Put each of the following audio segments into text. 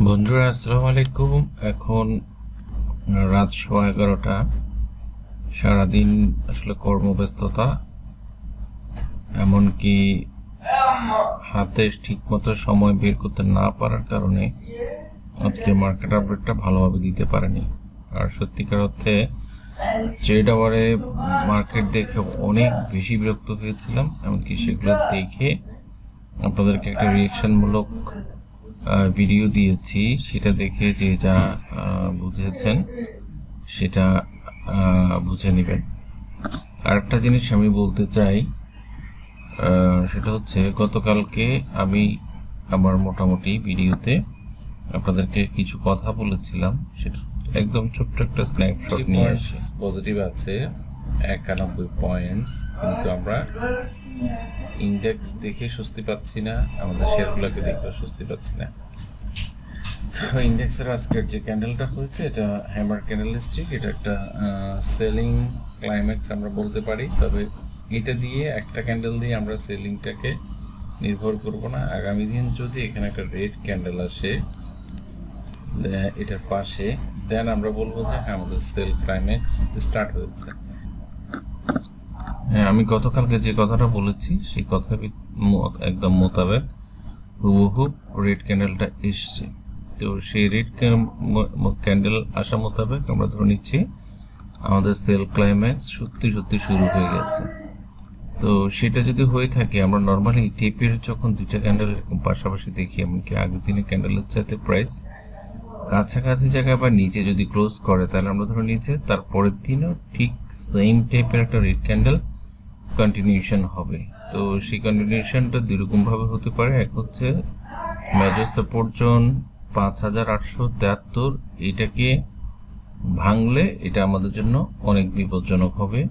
বন্ধুরা আসসালামু আলাইকুম। এখন রাত 11:15। সারাদিন আসলে কর্মব্যস্ততা, এমনকি হাতে ঠিকমতো সময় বের করতে না পারার কারণে আজকে মার্কেট আপডেটটা ভালোভাবে দিতে পারেনি। আর সত্যিকার অর্থে ট্রেড আওয়ারে মার্কেট দেখে অনেক বেশি বিরক্ত হয়েছিলাম। এমনকি সেগুলো দেখে আপনাদেরকে একটা রিয়েকশনমূলক ভিডিও দিয়েছি, সেটা দেখে যে যা বুঝেছেন সেটা বুঝে নেবেন। আরেকটা জিনিস আমি বলতে চাই, সেটা হচ্ছে গতকালকে আমি আমার মোটামুটি ভিডিওতে আপনাদেরকে কিছু কথা বলেছিলাম, সেটা একদম ছোট্ট একটা স্ন্যাপশট নিয়ে আসি। পজিটিভ আছে 91 পয়েন্টস, কিন্তু আমরা ইন্ডেক্স দেখে স্বস্তি পাচ্ছি না, আমাদের শেয়ারগুলোকে দেখে স্বস্তি পাচ্ছি না। তো ইন্ডেক্সের আজকের যে ক্যান্ডেলটা হয়েছে, এটা হ্যামার ক্যান্ডেলস্টিক, এটা একটা সেলিং ক্লাইম্যাক্স আমরা বলতে পারি। তবে এটা দিয়ে একটা ক্যান্ডেল দিয়ে আমরা সেলিংটাকে নির্ভর করব না। আগামী দিন যদি এখানে একটা রেড ক্যান্ডেল আসে এটার পাশে, দেন আমরা বলবো যে আমাদের সেল ক্লাইম্যাক্স স্টার্ট হয়েছে। হ্যাঁ, আমি গতকালকে যে কথাটা বলেছি সেই কথা একদম মোতাবেক হুবহু রেড ক্যান্ডেলটা এসছে। তো সেই রেড ক্যান্ডেল আসা মোতাবেক আমরা ধরে নিচ্ছি আমাদের সেল ক্লাইম্যাক্স সত্যি সত্যি শুরু হয়ে গেছে। তো সেটা যদি হয়ে থাকে, আমরা নর্মালি টেপের যখন দুইটা ক্যান্ডেল এরকম পাশাপাশি দেখি, এমনকি আগের দিনের ক্যান্ডেলের চাইতে প্রাইস কাছাকাছি জায়গায় বা নিচে যদি ক্লোজ করে, তাহলে আমরা ধরে নিচ্ছি তার পরের দিনও ঠিক সেম টাইপের একটা রেড ক্যান্ডেল কন্টিনিউশন হবে। তো সেই কন্টিনিউশনটা দুই রকম ভাবে হতে পারে। এক হচ্ছে মেজর সাপোর্ট জোন 5873, এটাকে ভাঙলে এটা আমাদের জন্য অনেক বিপজ্জনক হবে।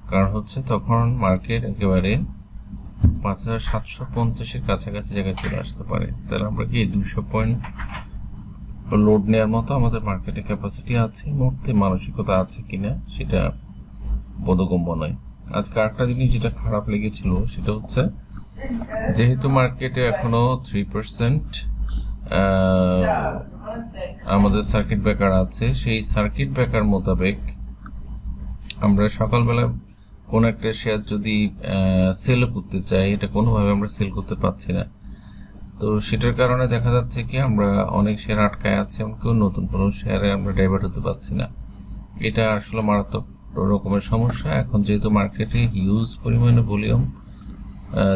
কারণ হচ্ছে তখন মার্কেট একেবারে 5750-এর কাছাকাছি জায়গায় চলে আসতে পারে। তাহলে আমরা কি 200 পয়েন্ট লোড নেওয়ার মতো আমাদের মার্কেটে ক্যাপাসিটি আছে, মুহূর্তে মানসিকতা আছে কিনা সেটা বোধগম্য নয়। আজকে আরেকটা জিনিস যেটা খারাপ লেগেছিল সেটা হচ্ছে, যেহেতু মার্কেটে এখনো 3% আমাদের সার্কিট ব্রেকার আছে, সেই সার্কিট ব্রেকার মোতাবেক আমরা সকালবেলা কোন একটা শেয়ার যদি সেল করতে চাই, এটা কোনোভাবে আমরা সেল করতে পারছি না। তো সেটার কারণে দেখা যাচ্ছে কি আমরা অনেক শেয়ার আটকায় আছে, এমনকি নতুন কোনো শেয়ারে আমরা ডাইভার্ট হতে পারছি না। এটা আসলে মারাত্মক রকমের সমস্যা। এখন যেহেতু মার্কেটে হিউজ পরিমাণে ভলিউম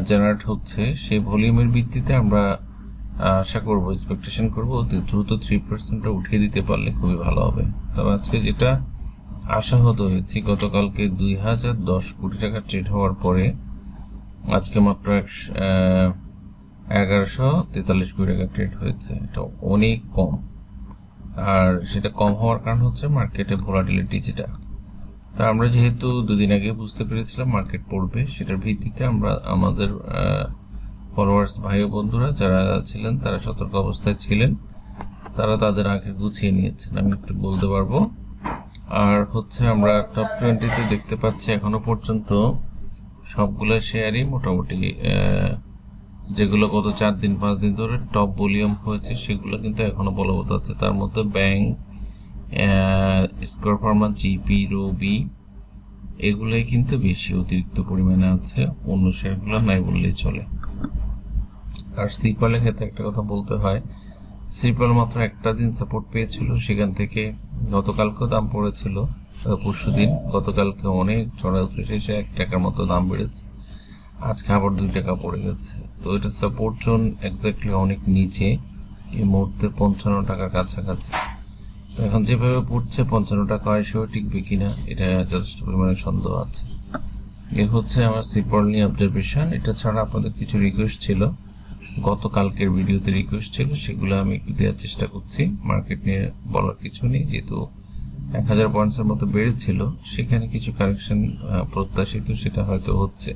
জেনারেট হচ্ছে, সেই ভলিউমের ভিত্তিতে আমরা আশা করবো, এক্সপেকটেশন করবো দ্রুত 3%টা উঠিয়ে দিতে পারলে খুবই ভালো হবে। তবে আজকে যেটা আশাহত হয়েছি, গতকালকে 2010 কোটি টাকা ট্রেড হওয়ার পরে আজকে মাত্র 1143 কোটি টাকা ট্রেড হয়েছে। এটা অনেক কম। আর সেটা কম হওয়ার কারণ হচ্ছে মার্কেটে ভোলাটিলিটি যেটা। তা আমরা যেহেতু দুদিন আগে বুঝতে পেরেছিলাম মার্কেট পড়বে, সেটার ভিত্তিতে আমরা আমাদের ফলোয়ার্স ভাই ও বন্ধুরা যারা ছিলেন, তারা সতর্ক অবস্থায় ছিলেন, তারা তাদের আগে গুছিয়ে নিয়েছেন, আমি একটু বলতে পারবো। আর হচ্ছে আমরা টপ 20-তে দেখতে পাচ্ছি এখনো পর্যন্ত সবগুলো শেয়ারই মোটামুটি যেগুলো গত 4 দিন 5 দিন ধরে টপ ভলিউম হয়েছে সেগুলো কিন্তু এখনো বলবৎ আছে। তার মধ্যে ব্যাংক, স্কয়ার ফার্মা, জিপি, রবি এগুলোই কিন্তু বেশি অতিরিক্ত পরিমাণে আছে, অন্য শেয়ারগুলো নাই বললেই চলে। আর সিপালের ক্ষেত্রে একটা কথা বলতে হয়, সিপাল মাত্র একটা দিন সাপোর্ট পেয়েছিল, সেখান থেকে গতকালকেও দাম পড়েছিল, পরশু দিন, গতকালকে অনেক চড়া উঠে শেষে 1 টাকার মতো দাম বেড়েছে, আজকে আবার 2 টাকা পড়ে গেছে। তো এটা সাপোর্ট জোন এক্স্যাক্টলি অনেক নিচে, এই মুহূর্তে 55 টাকার কাছাকাছি। তো এখন যেভাবে পড়ছে 55 টাকা এসেও টিকবে কিনা এটা যথেষ্ট পরিমাণে সন্দেহ আছে। এ হচ্ছে আমার সিপাল নিয়ে অবজারভেশন। এটা ছাড়া আপনাদের কিছু রিকোয়েস্ট ছিল, গতকালকের ভিডিওতে রিকোয়েস্ট ছিল, সেগুলো আমি দেওয়ার চেষ্টা করছি। মার্কেট নিয়ে বলার কিছু নেই, যেহেতু 1000 পয়েন্টসের মতো বেড়েছিল, সেখানে কিছু কারেকশন প্রত্যাশিত, সেটা হয়তো হচ্ছে।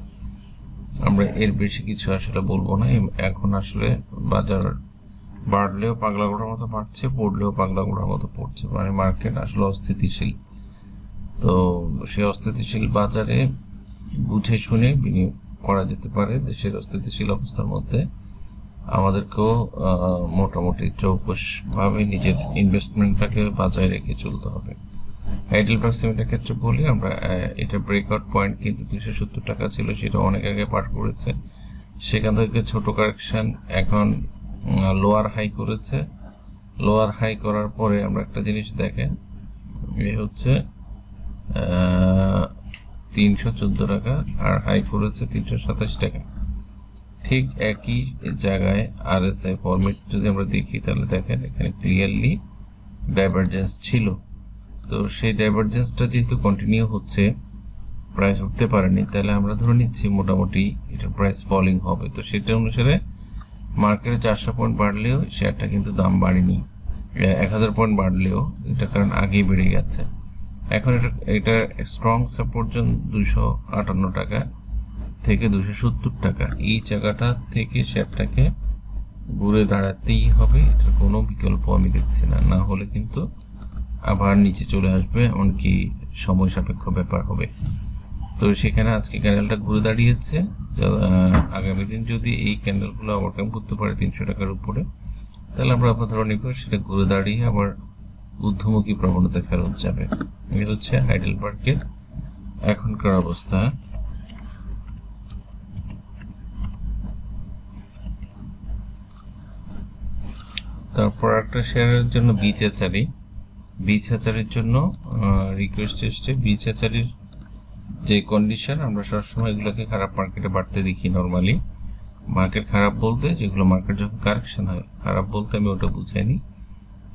আমরা এর বেশি কিছু আসলে বলবো না। এখন আসলে বাজার বাড়লেও পাগলা গোড়ার মতো বাড়ছে, পড়লেও পাগলা গোড়ার মতো পড়ছে, মানে মার্কেট আসলে অস্থিতিশীল। তো সেই অস্থিতিশীল বাজারে বুঝে শুনে বিনিয়োগ করা যেতে পারে। দেশের অস্থিতিশীল অবস্থার মধ্যে আমাদেরকেও মোটামুটি চৌকসভাবে নিজের ইনভেস্টমেন্টটাকে বাজায় রেখে চলতে হবে। হাইডেলবার্গ সিমেন্টের ক্ষেত্রে বলি আমরা, এটা ব্রেকআউট পয়েন্ট কিন্তু 270 টাকা ছিল, সেটা অনেক আগে পার করেছে। সেখান থেকে ছোট কারেকশন, এখন লোয়ার হাই করেছে। লোয়ার হাই করার পরে আমরা একটা জিনিস দেখেন, এই হচ্ছে 314 টাকা, আর হাই করেছে 327 টাকা। ঠিক একই জায়গায় RSI ফরম্যাট যদি আমরা দেখি তাহলে দেখেন এখানে ক্লিয়ারলি ডাইভারজেন্স ছিল। তো সেই ডাইভারজেন্সটা যেহেতু কন্টিনিউ হচ্ছে, প্রাইস উঠতে পারেনি, তাহলে আমরা ধরে নিচ্ছি মোটামুটি এটার প্রাইস ফলিং হবে। তো সেটা অনুসারে মার্কেটে 400 পয়েন্ট বাড়লেও শেয়ারটা কিন্তু দাম বাড়েনি, 1000 পয়েন্ট বাড়লেও এটা কারণ আগেই বেড়ে গেছে। এখন এটা স্ট্রং সাপোর্ট জোন 258 টাকা থেকে 270 টাকা, এই জায়গাটা থেকে শেয়ারটাকে ঘুরে দাঁড়াতেই হবে, এটার কোনো বিকল্প আমি দেখছি না। না হলে কিন্তু আবার নিচে চলে আসবে, এমনকি সময় সাপেক্ষ ব্যাপার হবে। তো সেখানে আজকে ক্যান্ডেলটা ঘুরে দাঁড়িয়েছে, আগামী দিন যদি এই ক্যান্ডেলগুলো ওভারকাম করতে পারে 300 টাকার উপরে, তাহলে আমরা আপনার ধরে নিব সেটা ঘুরে দাঁড়িয়ে আবার ঊর্ধ্বমুখী প্রবণতা ফেরত যাবে। এই হচ্ছে হাইডেলবার্গের এখনকার অবস্থা। তারপর একটা শেয়ারের জন্য বিচহাচারির জন্য রিকোয়েস্ট এসছে। বিচহাচারির যে কন্ডিশন, আমরা সবসময় এগুলোকে খারাপ মার্কেটে বাড়তে দেখি নর্মালি। মার্কেট খারাপ বলতে যেগুলো মার্কেট যখন কারেকশন হয়, খারাপ বলতে আমি ওটা বুঝাইনি।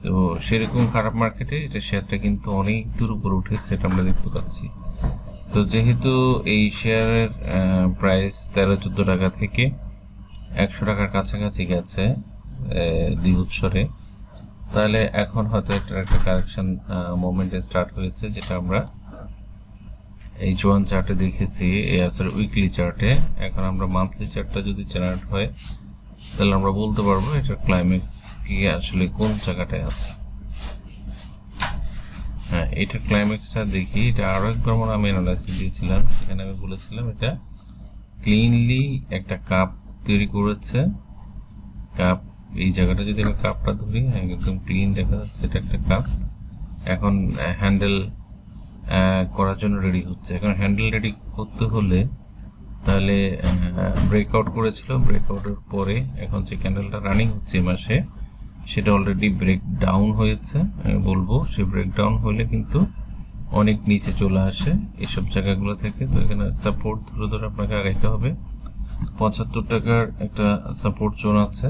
তো সেরকম খারাপ মার্কেটে এটা শেয়ারটা কিন্তু অনেক দূর উপরে উঠেছে, এটা আমরা দেখতে পাচ্ছি। তো যেহেতু এই শেয়ারের প্রাইস 13-14 টাকা থেকে 100 টাকার কাছাকাছি গেছে 2 বছরে, তাহলে এখন হয়তো এটার একটা কারেকশন মোমেন্টে স্টার্ট হয়েছে, যেটা আমরা H1 চার্টে দেখেছি, এআসের উইকলি চার্টে। এখন আমরা মান্থলি চার্টটা যদি জেনারেট হয়, তাহলে আমরা বলতে পারবো এটার ক্লাইম্যাক্স কি আসলে কোন জায়গাটায় আছে। হ্যাঁ, এটার ক্লাইম্যাক্সটা দেখি। এটা আরো একবার মনে আমি অ্যানালাইসিস দিয়েছিলাম, সেখানে আমি বলেছিলাম এটা ক্লিনলি একটা কাপ তৈরি করেছে। কাপ, এই জায়গাটা যদি আমি কাপটা ধরি, একদম ক্লিন দেখা যাচ্ছে এটা একটা কাপ। এখন হ্যান্ডেল করার জন্য রেডি হচ্ছে। এখন হ্যান্ডেল রেডি করতে হলে তাহলে ব্রেকআউট করেছিল, ব্রেকআউটের পরে এখন যে ক্যান্ডেলটা রানিং হচ্ছে এই মাসে, সেটা অলরেডি ব্রেক ডাউন হয়েছে। আমি বলবো সে ব্রেক ডাউন হলে কিন্তু অনেক নিচে চলে আসে এইসব জায়গাগুলো থেকে। তো এখানে সাপোর্ট ধরে ধরে আপনাকে আগাইতে হবে। 75 টাকার একটা সাপোর্ট জোন আছে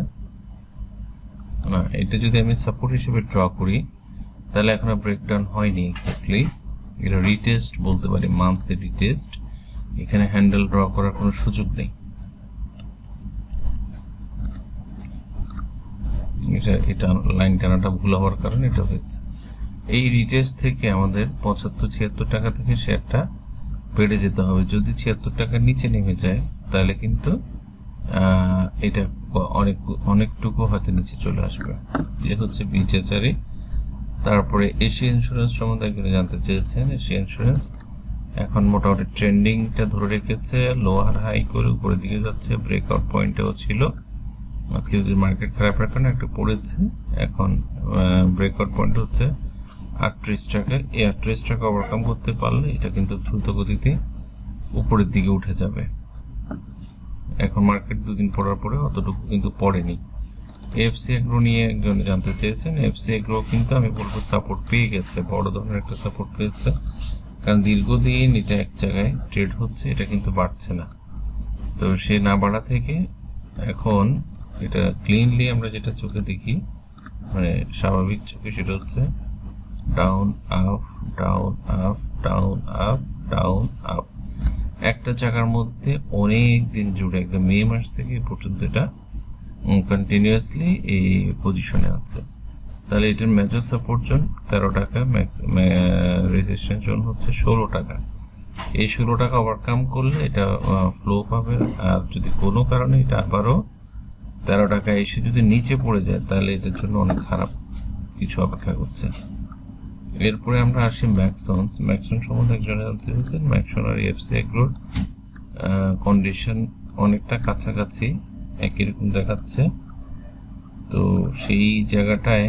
না, এটা যদি আমি সাপোর্ট হিসেবে ড্র করি, তাহলে এখনো ব্রেকডাউন হয়নি এক্স্যাক্টলি। এটা রিটেস্ট বলতে পারি, মান্থলি রিটেস্ট। এখানে হ্যান্ডেল ড্র করার কোনো সুযোগ নেই। এটা লাইন টানাটা ভুল হওয়ার কারণে এটা হয়েছে। এই রিটেস্ট থেকে আমাদের 75-76 টাকা থেকে শেয়ারটা বেড়ে যেতে হবে। যদি 76 টাকার নিচে নেমে যায়, তাহলে কিন্তু এটা অনেকটুকু হয়তো নিচে চলে আসবে। যে হচ্ছে বিচহাচারি। তারপরে এশিয়া ইন্স্যুরেন্স সম্বন্ধে একজন জানতে চেয়েছেন। এশিয়া ইন্স্যুরেন্স এখন মোটামুটি ট্রেন্ডিংটা ধরে রেখেছে, লোয়ার হাই করে উপরের দিকে যাচ্ছে, ব্রেকআউট পয়েন্টেও ছিল। আজকে যদি মার্কেট খারাপের কারণে একটু পড়েছে। এখন ব্রেকআউট পয়েন্ট হচ্ছে 38 টাকা। এই 38 টাকা ওভারকাম করতে পারলে এটা কিন্তু দ্রুত গতিতে উপরের দিকে উঠে যাবে। এখন মার্কেট দুদিন পড়ার পরে অতটুকু কিন্তু পড়েনি। এফসি এগ্রো নিয়ে একজন জানতে চেয়েছেন। এফসি এগ্রো কিন্তু আমি বলবো সাপোর্ট পেয়ে গেছে, বড় ধরনের একটা সাপোর্ট পেয়েছে, কারণ দীর্ঘদিন এটা এক জায়গায় ট্রেড হচ্ছে, এটা কিন্তু বাড়ছে না। তো সে না বাড়া থেকে এখন এটা ক্লিনলি আমরা যেটা চোখে দেখি, মানে স্বাভাবিক চোখে, সেটা হচ্ছে down up down up down up down up. একটা জায়গার মধ্যে অনেক দিন জুড়ে, একদম মে মাস থেকে পর্যন্ত এটা কন্টিনিউয়াসলি এই পজিশনে আছে। তাহলে এটার মেজর সাপোর্ট জোন 13 টাকা, রেজিস্ট্যান্স জোন হচ্ছে 16 টাকা। এই 16 টাকা ওভারকাম করলে এটা ফ্লো পাবে। আর যদি কোনো কারণে এটা আবারও 13 টাকা এসে যদি নিচে পড়ে যায়, তাহলে এটার জন্য অনেক খারাপ কিছু অপেক্ষা করছে। এরপরে আমরা আসি ম্যাক্সন সম্বন্ধে একজন জানতে চাইছেন। ম্যাক্সন আর এফসি এগ্রোর কন্ডিশন অনেকটা কাছাকাছি, একই রকম দেখাচ্ছে। তো সেই জায়গাটায়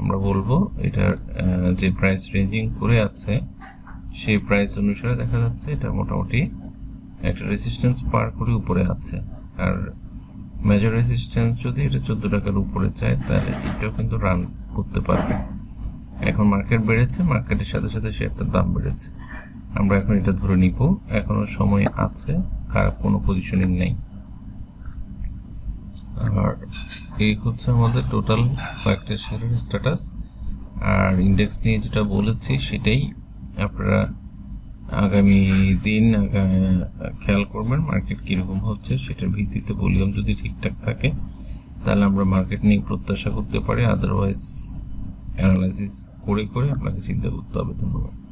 আমরা বলবো এটার যে প্রাইস রেঞ্জিং করে আছে সেই প্রাইস অনুসারে দেখা যাচ্ছে এটা মোটামুটি একটা রেজিস্ট্যান্স পার করে উপরে আছে। আর মেজর রেজিস্ট্যান্স যদি এটা 14 টাকার উপরে চায় তাহলে এটাও কিন্তু রান করতে পারবে। এখন মার্কেট বেড়েছে, মার্কেটের সাথে সাথে শেয়ারটার দাম বেড়েছে, আমরা এখন এটা ধরে নিব, এখনো সময় আছে, খারাপ কোনো পজিশনিং নেই। আর এই হচ্ছে আমাদের টোটাল কয়েকটা শেয়ারের স্ট্যাটাস। আর ইন্ডেক্স নিয়ে যেটা বলেছি সেটাই আপনারা আগামী দিন খেয়াল করবেন মার্কেট কীরকম হচ্ছে, সেটার ভিত্তিতে ভলিউম যদি ঠিকঠাক থাকে তাহলে আমরা মার্কেট নিয়ে প্রত্যাশা করতে পারি, আদারওয়াইজ অ্যানালাইসিস করে আপনাকে চিন্তা করতে হবে। ধন্যবাদ।